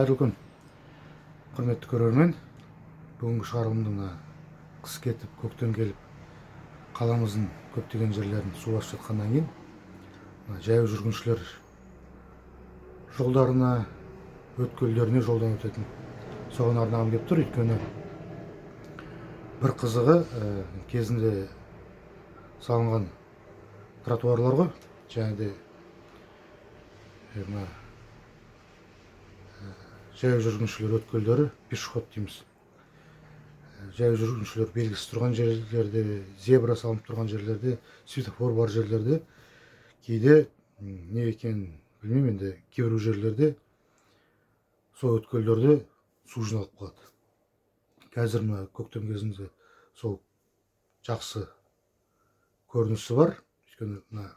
Қайырлы күн, құрметті көрермен. Бүгінгі шығарылымды қыс кетіп, көктем келіп, қаламыздың көптеген жерлерін су басып жатқаннан кейін жаяу жүргіншілер жолдарына, өткелдеріне жолдан өтетін соған арнағым келіп тұр. Өйткені бір қызығы кезінде салынған тротуарлар ғой, және де жаяу жүргіншілер өткелдері, пешеход дейміз. Жаяу жүргіншілер белгісіз тұрған жерлерде, зебра салынып тұрған жерлерде, светофор бар жерлерде, кейде не екенін білмеймін, енді кейбір жерлерде сол өткелдерде су жиналып қалады. Қазір мына көктем кезінде сол жақсы көрінісі бар. Өйткені мына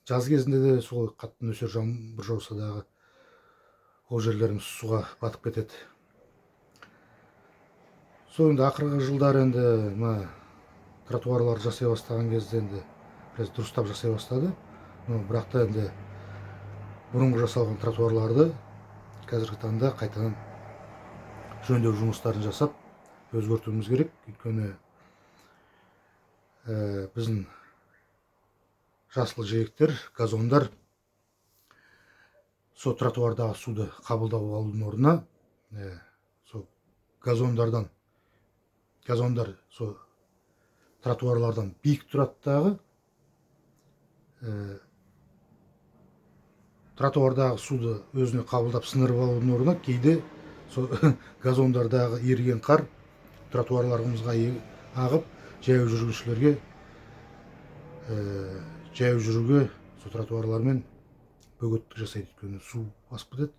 жаз кезінде де сол қатты нөсер жаңбыр жауса дағы ол жерлеріміз суға батып кетеді. Сол енді ақырғы жылдары енді мына тротуарлар жасай бастаған кезде енді біраз дұрыстап жасай бастады. Бірақ та енді бұрынғы жасалған тротуарларды қазіргі таңда қайтадан жөндеу жұмыстарын жасап өзгертуіміз керек. Өйткені біздің жасыл жиектер, газондар сол тротуардағы суды қабылдап алудың орнына сол газондар сол тротуарлардан биік тұрады дағы, тротуардағы суды өзіне қабылдап сіңіріп алудың орнына кейде сол газондардағы еріген қар тротуарларымызға ағып, жаяу жүргіншілерге жаяу жүруге сол тротуарлармен бөгеттік жасайды. Өйткені су басып кетеді,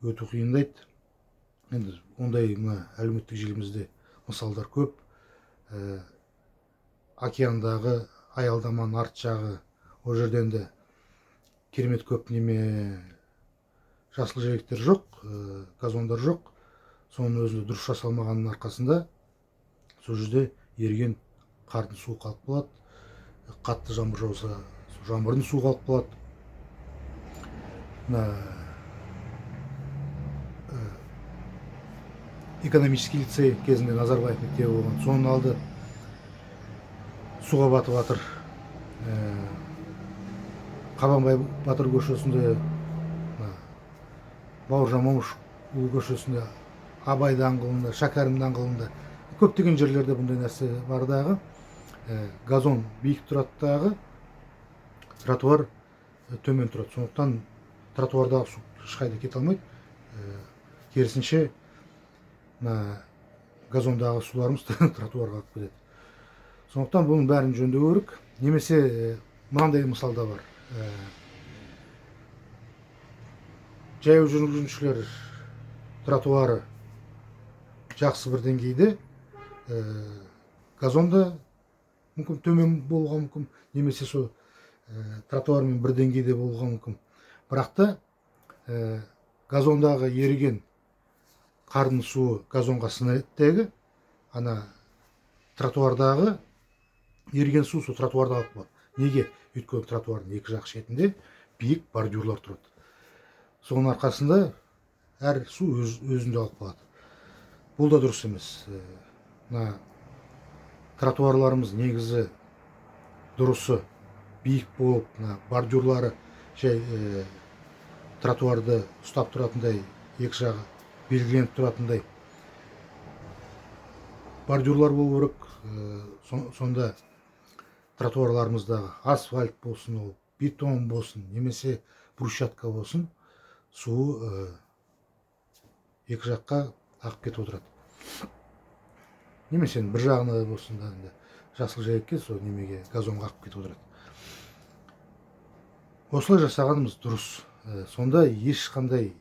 өту қиындайды. Енді ондай мына әлеуметтік желімізде мысалдар көп. Океандағы аялдаманың арт жағы, ол жерде енді керемет көп неме жасыл жиектер жоқ, газондар жоқ. Соның өзінде дұрыс жасалмағанның арқасында сол жерде еріген қардың суы қалып қалады. Қатты жаңбыр жауса, жаңбырдың суы қалып қалады. Экономический лицей кезінде Назарбаев мектебі болған. Соның алды суға батып жатыр. Қабанбай Батыр көшесінде, Бауыржан Момышұлы көшесінде, Абай даңғылында, Шәкәрім даңғылында көптеген жерлерде бұндай нәрсе бар дағы. Газон биік тұрады дағы, тротуар төмен тұрады. Сондықтан тротуардағы су ешқайда кете алмайды. Керісінше газондағы суларымыз тротуарға ағып кетеді. Сондықтан бұның бәрін жөндеу керек. Немесе мынандай мысал да бар. Жаяу жүргіншілер тротуары жақсы бір деңгейде, газонда мүмкін төмен болуға мүмкін, немесе сол тротуармен бір деңгейде болуға мүмкін. Бірақ та газондағы еріген қардың суы газонға сіңеді, ана тротуардағы еріген су сол тротуарда қалып қалады. Неге? Өйткені тротуардың екі жақ шетінде биік бордюрлар тұрады. Соның арқасында әр су өзінде қалып қалады. Бұл да дұрыс емес. Тротуарларымыз негізі дұрысы биік болып, бордюрлары тротуарды ұстап тұратындай, екі жағы белгіленіп тұратындай бордюрлар болу керек. Сонда тротуарларымыздағы асфальт болсын, ол бетон болсын, немесе брусчатка болсын, суы екі жаққа ағып кетіп отырады. Немесе бір жағына болсын да, жасыл жиекке, сол немеге, газонға ағып кетіп отырады. Осылай жасағанымыз дұрыс. Сонда ешқандай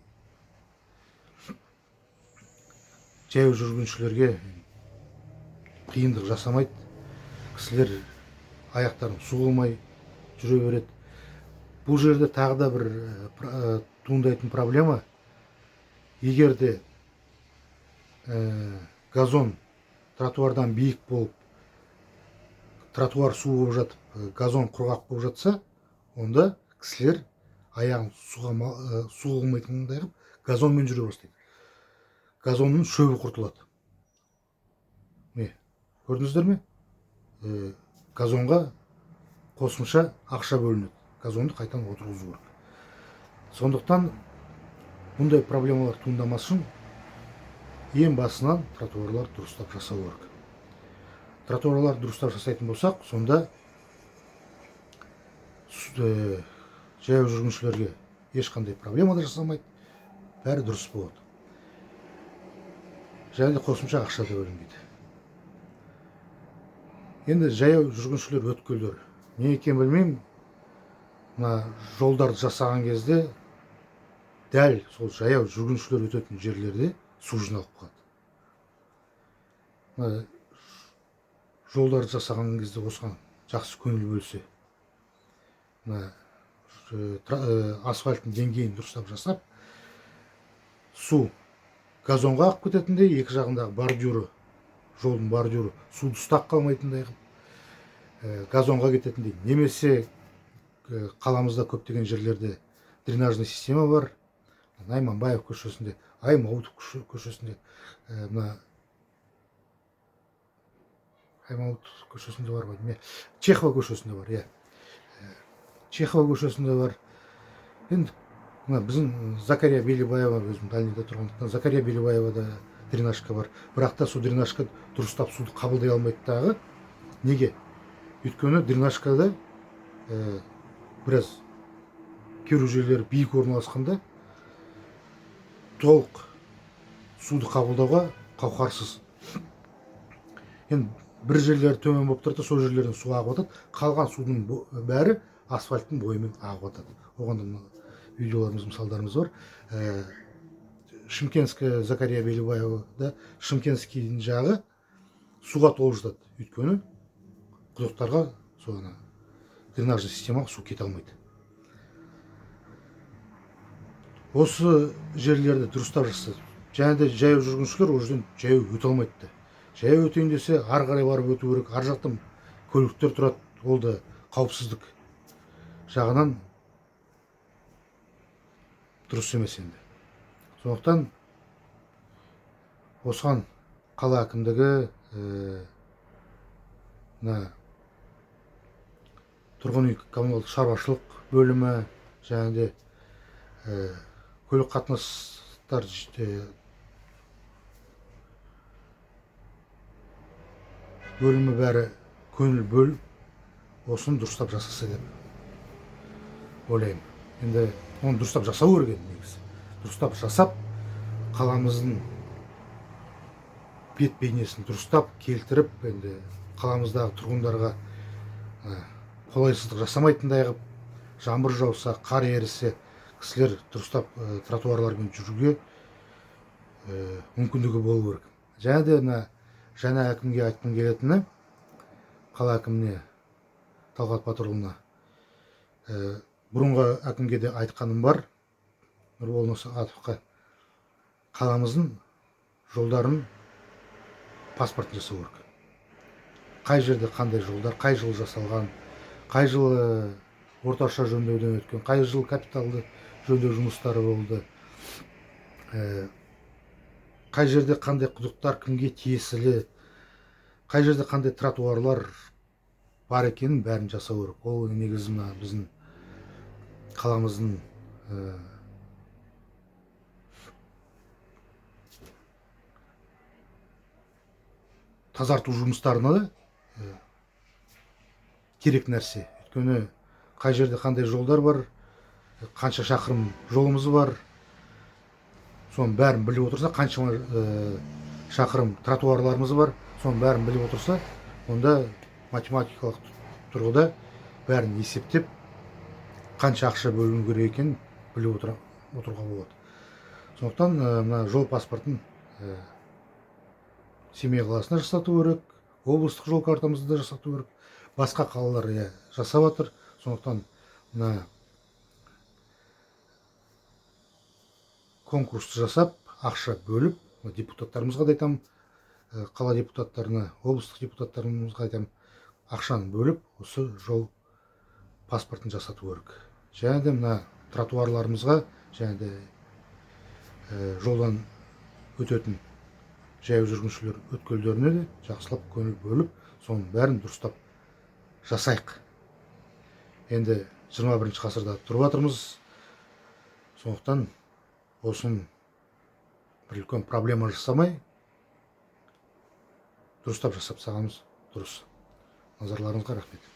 жаяу жүргіншілерге қиындық жасамайды. Кісілер аяқтарын су қылмай жүре береді. Бұл жерде тағы да бір туындайтын проблема. Егер де газон тротуардан биік болып, тротуар су болып жатып, газон құрғақ болып жатса, онда кісілер аяғын су қылмайтындай қылып, газонмен жүре бастайды. Газонның шөбі құртылады. Міне, көрдіңіздер ме? Газонға қосымша ақша бөлінеді. Газонды қайтадан отырғызу керек. Сондықтан бұндай проблемалар туындамас үшін ең басынан тротуарлар дұрыстап жасау керек. Тротуарлар дұрыстап жасайтын болсақ, сонда жаяу жүргіншілерге ешқандай проблема да жасамайды, бәрі дұрыс болады. Және де қосымша ақша да бөлінбейді. Енді жаяу жүргіншілер өткелдер не екен білмеймін, мына жолдарды жасаған кезде дәл сол жаяу жүргіншілер өтетін жерлерде су жиналып қалады. Мына жолдарды жасаған кезде осыған жақсы көңіл бөлсе, мына асфальттың деңгейін дұрыстап жасап, су газонға ағып кететіндей, екі жағындағы бордюры, жолдың бордюры суды ұстап қалмайтындай қылып, газонға кететіндей, немесе қаламызда көптеген жерлерде дренажный система бар. Найманбаев көшесінде, Аймауытов көшесінде, мына Аймауытов көшесінде бар ғой, Чехова көшесінде бар, Чехова көшесінде бар. Енді біздің Закария Белебаева, өзім дальныйда тұрғандықтан, Закария Белебаевада дренажка бар. Бірақ та сол дренажка дұрыстап суды қабылдай алмайды дағы. Неге? Өйткені дренажкада біраз керу жерлері биік орналасқанда толық суды қабылдауға қауқарсыз. Енді бір жерлері төмен болып тұрды, сол жерлерден су ағып жатады, қалған судың бәрі асфальттың бойымен ағып жатады. Оған да видеоларымыз, мысалдарымыз бар. Шымкентская Закария Белебаевада Шымкентскийдің жағы суға толып жатады. Өйткені құдықтарға соны дренажный системаға су кете алмайды. Осы жерлерді дұрыстап жасады. Және де жаяу жүргіншілер ол жерден жаяу өте алмайды. Жаяу өтейін десе, ары қарай барып өту керек. Ар жақтан көліктер тұрады, ол да қауіпсіздік жағынан дұрыс емес енді. Сондықтан осыған қала әкімдігі, тұрғын үй коммуналдық шаруашылық бөлімі, және де көлік қатынастар бөлімі бәрі көңіл бөліп, осыны дұрыстап жасаса деп ойлаймын. Енді оны дұрыстап жасау керек еді негізі. Дұрыстап жасап, қаламыздың бет бейнесін дұрыстап келтіріп, енді қаламыздағы тұрғындарға қолайсыздық жасамайтындай қылып, жаңбыр жауса, қар ерісе, кісілер дұрыстап тротуарлармен жүруге мүмкіндігі болу керек. Және де жаңа әкімге айтқым келетіні, қала әкіміне, Талғат Батырұлына, бұрынғы әкімге де айтқаным бар, Нұрбол Нұрсағатовқа, қаламыздың жолдарын паспортын жасау керек. Қай жерде қандай жолдар, қай жыл жасалған, қай жыл орташа жөндеуден өткен, қай жыл капиталды жөндеу жұмыстары болды, қай жерде қандай құдықтар кімге тиесілі, қай жерде қандай тротуарлар бар екенін бәрін жасау керек. Ол негізі біздің қаламыздың тазарту жұмыстарына да керек нәрсе. Өйткені қай жерде қандай жолдар бар, қанша шақырым жолымыз бар, соның бәрін біліп отырса, қаншама шақырым тротуарларымыз бар, соның бәрін біліп отырса, онда математикалық тұрғыда бәрін есептеп, қанша ақша бөліну керек екенін біліп отыруға болады. Сондықтан мына жол паспортын Семей қаласына жасату керек, облыстық жол картамызды да жасату керек. Басқа қалалар жасап жатыр. Сондықтан мына конкурсты жасап, ақша бөліп, депутаттарымызға да айтамын, қала депутаттарына, облыстық депутаттарымызға айтамын, ақшаны бөліп, осы жол паспортын жасату керек. Және де мына тротуарларымызға, және де жолдан өтетін жаяу жүргіншілер өткелдеріне де жақсылап көңіл бөліп, соның бәрін дұрыстап жасайық. Енді 21 ғасырда тұрып жатырмыз. Сондықтан осын бір үлкен проблема жасамай, дұрыстап жасап тастағанымыз дұрыс. Назарларыңызға рахмет.